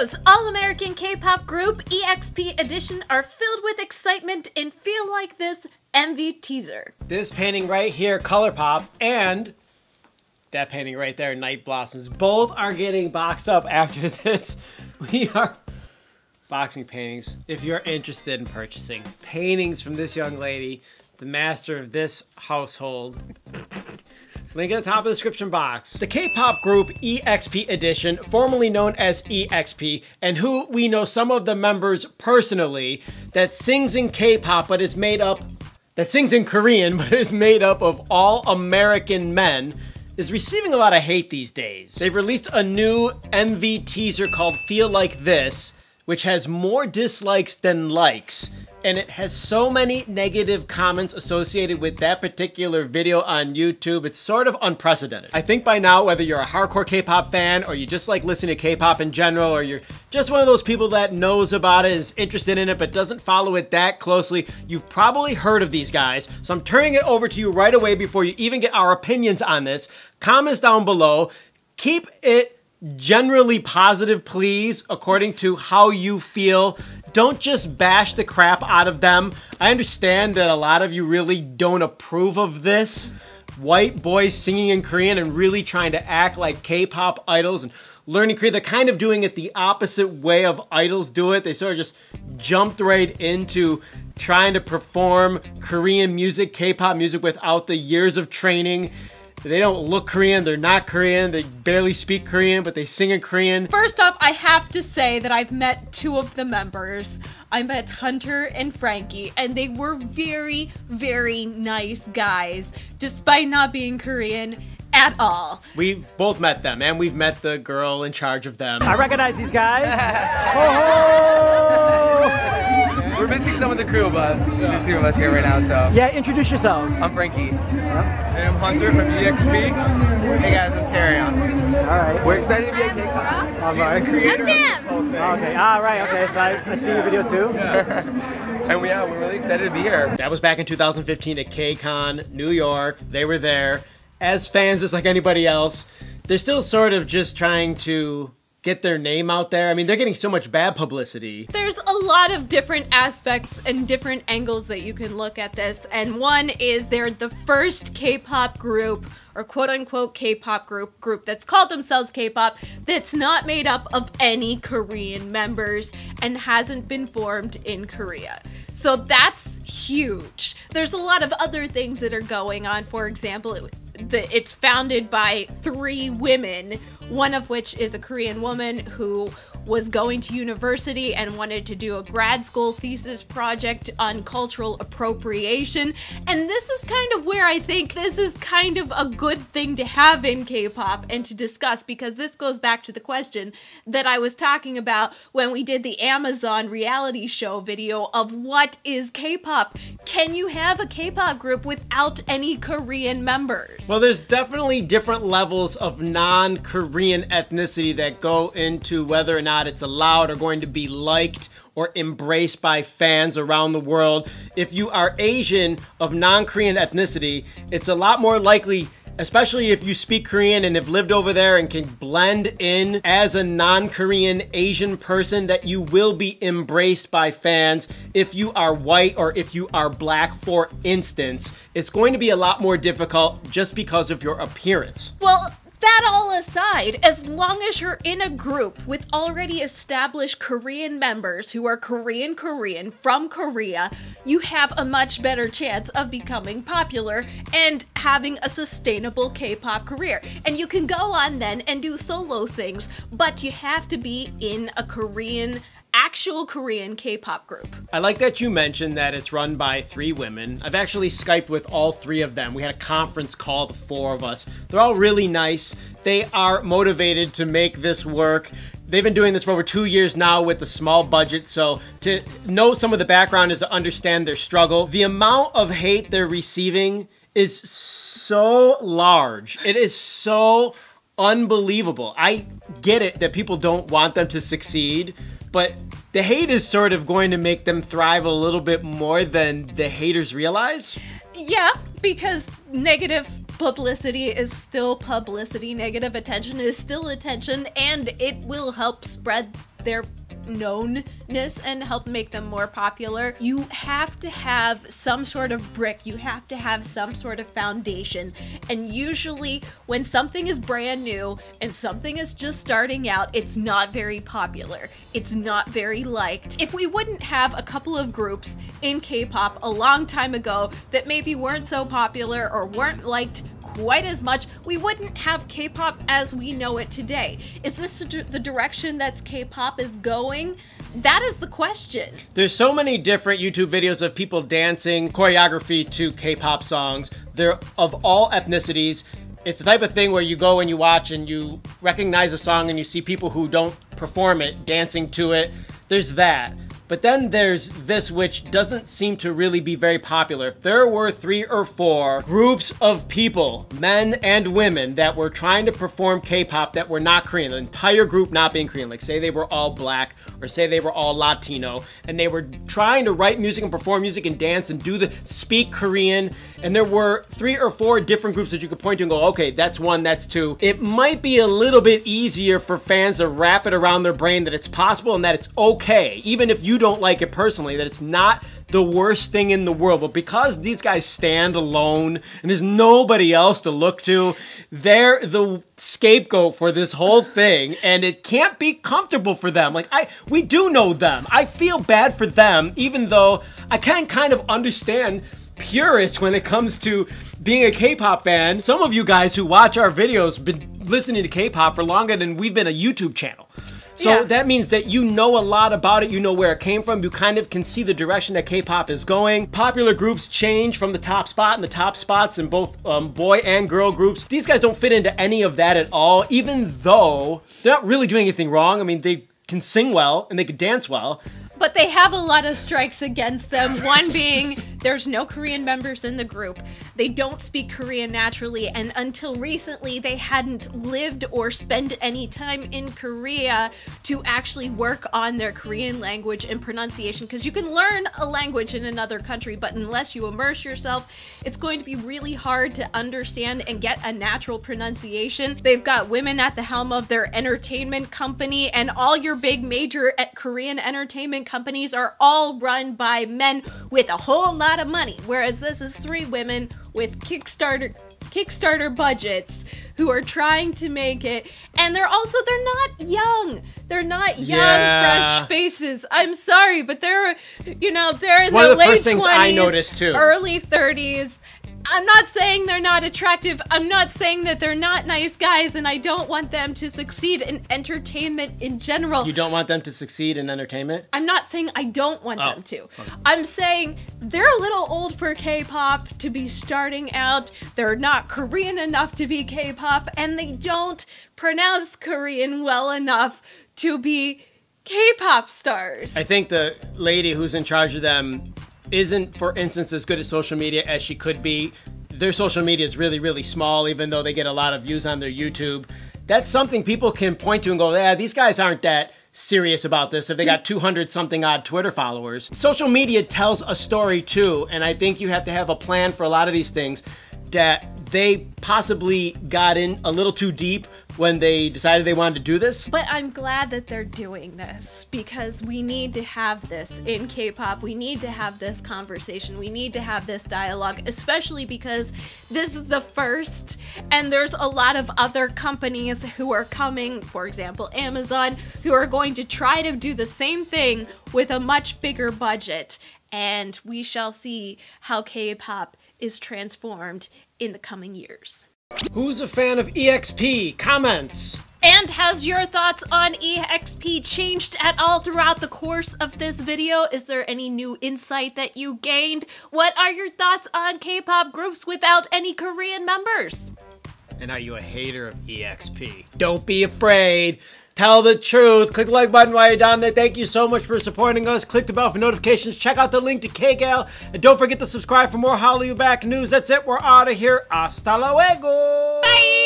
Tomorrow's All-American K-Pop group, EXP Edition, are filled with excitement and feel like this MV teaser. This painting right here, Colourpop, and that painting right there, Night Blossoms, both are getting boxed up after this. We are boxing paintings. If you're interested in purchasing paintings from this young lady, the master of this household, link at the top of the description box. The K-pop group EXP Edition, formerly known as EXP, and who we know some of the members personally, that sings in K-pop but is made up, that sings in Korean but is made up of all American men, is receiving a lot of hate these days. They've released a new MV teaser called Feel Like This, which has more dislikes than likes. And it has so many negative comments associated with that particular video on YouTube. It's sort of unprecedented. I think by now, whether you're a hardcore K-pop fan or you just like listening to K-pop in general, or you're just one of those people that knows about it, is interested in it, but doesn't follow it that closely, you've probably heard of these guys. So I'm turning it over to you right away before you even get our opinions on this. Comments down below. Keep it generally positive, please, according to how you feel. Don't just bash the crap out of them. I understand that a lot of you really don't approve of this. White boys singing in Korean and really trying to act like K-pop idols and learning Korean. They're kind of doing it the opposite way of idols do it. They sort of just jumped right into trying to perform Korean music, K-pop music, without the years of training. They don't look Korean, they're not Korean, they barely speak Korean, but they sing in Korean. First off, I have to say that I've met two of the members. I met Hunter and Frankie, and they were very, very nice guys, despite not being Korean at all. We both met them, and we've met the girl in charge of them. I recognize these guys. Ho ho! We're missing some of the crew, but there's two of us here right now, so. Yeah, introduce yourselves. I'm Frankie. Yep. And I'm Hunter from EXP. Hey guys, I'm Tarion. Alright. We're excited to be at K-pop. She's the creator of this whole thing. Okay, alright, okay, so I see your video too. Yeah. And we're really excited to be here. That was back in 2015 at KCON, New York. They were there. As fans, just like anybody else, they're still sort of just trying to get their name out there. I mean, they're getting so much bad publicity. There's a lot of different aspects and different angles that you can look at this, and one is they're the first K-pop group, or quote-unquote K-pop group that's called themselves K-pop, that's not made up of any Korean members and hasn't been formed in Korea. So that's huge. There's a lot of other things that are going on. For example, it's founded by 3 women, one of which is a Korean woman who was going to university and wanted to do a grad school thesis project on cultural appropriation. And this is kind of where I think this is kind of a good thing to have in K-pop and to discuss, because this goes back to the question that I was talking about when we did the Amazon reality show video of what is K-pop. Can you have a K-pop group without any Korean members? Well, there's definitely different levels of non-Korean ethnicity that go into whether or not it's allowed or going to be liked or embraced by fans around the world. If you are Asian of non-Korean ethnicity, it's a lot more likely, especially if you speak Korean and have lived over there and can blend in as a non-Korean Asian person, that you will be embraced by fans. If you are white or if you are black, for instance, it's going to be a lot more difficult just because of your appearance. Well, that all aside, as long as you're in a group with already established Korean members who are Korean from Korea, you have a much better chance of becoming popular and having a sustainable K-pop career. And you can go on then and do solo things, but you have to be in a actual Korean K-pop group. I like that you mentioned that it's run by 3 women. I've actually Skyped with all 3 of them. We had a conference call, the 4 of us. They're all really nice. They are motivated to make this work. They've been doing this for over 2 years now with a small budget, so to know some of the background is to understand their struggle. The amount of hate they're receiving is so large. It is so unbelievable. I get it that people don't want them to succeed, but the hate is sort of going to make them thrive a little bit more than the haters realize. Yeah, because negative publicity is still publicity. Negative attention is still attention, and it will help spread their knownness and help make them more popular. You have to have some sort of brick. You have to have some sort of foundation. And usually when something is brand new and something is just starting out, it's not very popular. It's not very liked. If we wouldn't have a couple of groups in K-pop a long time ago that maybe weren't so popular or weren't liked quite as much, we wouldn't have K-pop as we know it today. Is this the direction that K-pop is going? That is the question. There's so many different YouTube videos of people dancing choreography to K-pop songs. They're of all ethnicities. It's the type of thing where you go and you watch and you recognize a song and you see people who don't perform it dancing to it. There's that. But then there's this, which doesn't seem to really be very popular. If there were 3 or 4 groups of people, men and women, that were trying to perform K-pop that were not Korean, the entire group not being Korean, like say they were all black or say they were all Latino, and they were trying to write music and perform music and dance and speak Korean, and there were 3 or 4 different groups that you could point to and go, okay, that's 1, that's 2. It might be a little bit easier for fans to wrap it around their brain that it's possible and that it's okay, even if you don't like it personally, that it's not the worst thing in the world. But because these guys stand alone and there's nobody else to look to, they're the scapegoat for this whole thing, and it can't be comfortable for them. Like, we do know them. I feel bad for them, even though I can kind of understand purists when it comes to being a K-pop fan. Some of you guys who watch our videos been listening to K-pop for longer than we've been a YouTube channel. So that means that you know a lot about it, you know where it came from, you kind of can see the direction that K-pop is going. Popular groups change from the top spot, and the top spots in both boy and girl groups. These guys don't fit into any of that at all, even though they're not really doing anything wrong. I mean, they can sing well and they can dance well. But they have a lot of strikes against them. One being, there's no Korean members in the group. They don't speak Korean naturally, and until recently, they hadn't lived or spent any time in Korea to actually work on their Korean language and pronunciation, because you can learn a language in another country, but unless you immerse yourself, it's going to be really hard to understand and get a natural pronunciation. They've got women at the helm of their entertainment company, and all your big major Korean entertainment companies are all run by men with a whole lot of money, whereas this is 3 women with Kickstarter budgets who are trying to make it, and they're not young. They're not young, fresh faces. I'm sorry, but they're in the late 20s, early 30s. I'm not saying they're not attractive. I'm not saying that they're not nice guys, and I don't want them to succeed in entertainment in general. You don't want them to succeed in entertainment? I'm not saying I don't want them to. Okay. I'm saying they're a little old for K-pop to be starting out. They're not Korean enough to be K-pop, and they don't pronounce Korean well enough to be K-pop stars. I think the lady who's in charge of them isn't, for instance, as good at social media as she could be. Their social media is really, really small, even though they get a lot of views on their YouTube. That's something people can point to and go, yeah, these guys aren't that serious about this if they got 200-something odd Twitter followers. Social media tells a story too, and I think you have to have a plan for a lot of these things, that they possibly got in a little too deep when they decided they wanted to do this. But I'm glad that they're doing this, because we need to have this in K-pop. We need to have this conversation. We need to have this dialogue, especially because this is the first, and there's a lot of other companies who are coming, for example, Amazon, who are going to try to do the same thing with a much bigger budget. And we shall see how K-pop is transformed in the coming years. Who's a fan of EXP? Comments! And has your thoughts on EXP changed at all throughout the course of this video? Is there any new insight that you gained? What are your thoughts on K-pop groups without any Korean members? And are you a hater of EXP? Don't be afraid. Tell the truth. Click the like button while you're down there. Thank you so much for supporting us. Click the bell for notifications. Check out the link to KGal. And don't forget to subscribe for more Hallyu Back news. That's it. We're out of here. Hasta luego. Bye.